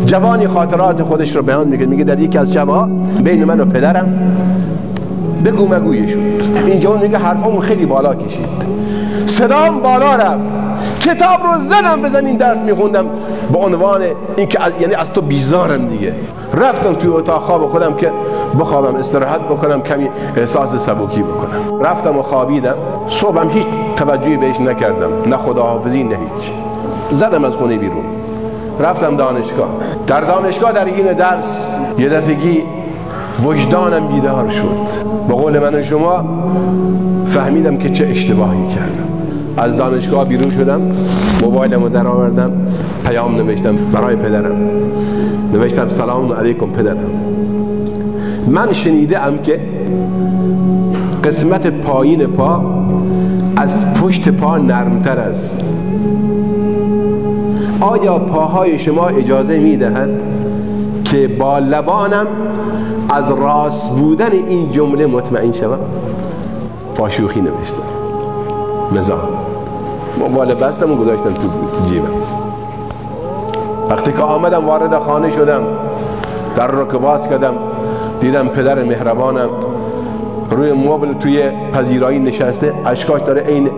جوانی خاطرات خودش رو بیان میکنه، میگه در یکی از شبها بین من و پدرم بگو مگویی شد. این جوان میگه حرفامو خیلی بالا کشید، صدام بالا رفت، کتاب رو زدم بزنین درس میخوندم به عنوان اینکه یعنی از تو بیزارم دیگه. رفتم توی اتاق خواب خودم که بخوابم، استراحت بکنم، کمی احساس سبکی بکنم. رفتم و خوابیدم. صبحم هیچ توجهی بهش نکردم، نه خداحافظی نه هیچ. زدم از خونه بیرون، رفتم دانشگاه. در دانشگاه در این درس یه دفعگی وجدانم بیدار شد. به قول من و شما فهمیدم که چه اشتباهی کردم. از دانشگاه بیرون شدم، موبایلمو در آوردم، پیام نوشتم برای پدرم. نوشتم سلام علیکم پدرم، من شنیدم که قسمت پایین پا از پشت پا نرمتر است. آیا پاهای شما اجازه میدهند که با لبانم از راست بودن این جمله مطمئن شوم؟ با شوخی نوشتم، مزاح. موبایل بستم و گذاشتم تو جیبم. وقتی که آمدم وارد خانه شدم، در رو که باز کردم، دیدم پدر مهربانم روی مبل توی پذیرایی نشسته، اشکاش داره این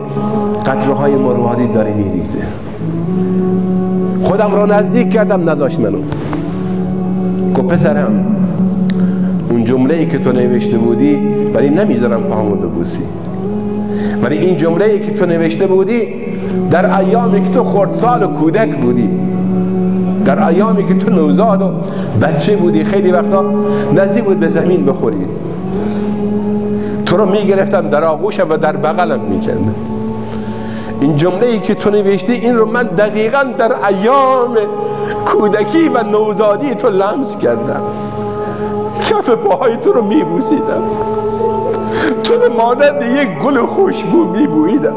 قطره‌های مروارید داره میریزه. خودم رو نزدیک کردم، نذاشت منو. گفت پسرم اون جمله‌ای که تو نوشته بودی ولی نمیذارم پاهامو ببوسی، ولی این جمله‌ای که تو نوشته بودی در ایامی که تو خردسال و کودک بودی، در ایامی که تو نوزاد و بچه بودی، خیلی وقتا نزدیک بود به زمین بخوری، تو رو میگرفتم در آغوشم و در بغلم میکندم. این جمله‌ای که تو نوشتی این رو من دقیقاً در ایام کودکی و نوزادی تو لمس کردم. کف پاهای تو رو میبوسیدم، تو رو مانند یک گل خوشبو میبوییدم.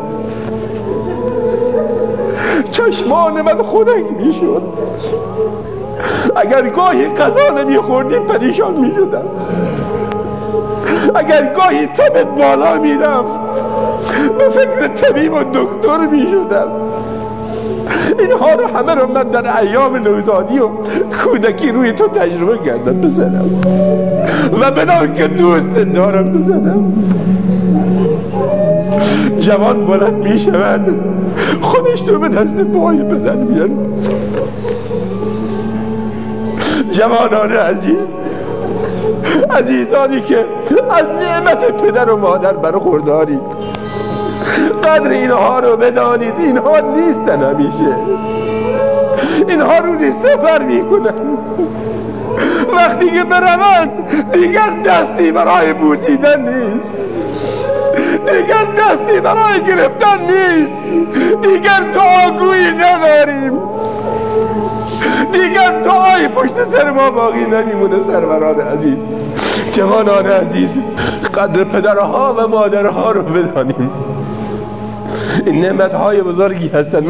چشمان من خنک میشد. اگر گاهی غذا نمیخوردی پریشان میشدم. اگر گاهی تبت بالا میرفت به فکر طبیب و دکتر میشدم. اینها رو همه رو من در ایام نوزادی و کودکی روی تو تجربه کردم پسرم، و بدان که دوست دارم پسرم. جوان بلند می شود، خودش تو به دست پای پدر میاد. جوانان عزیز، عزیزانی که از نعمت پدر و مادر برخوردارید، قدر اینها رو بدانید. اینها نیستن همیشه، اینها روزی سفر میکنن. وقتی که بروند دیگر دستی برای بوسیدن نیست، دیگر دستی برای گرفتن نیست، دیگر دعاگویی نداریم، دیگر دعای پشت سر ما باقی نمیمونه. سروران عزیز، جوانان عزیز، قدر پدرها و مادرها رو بدانیم. این نعمتهای بزرگی هستند.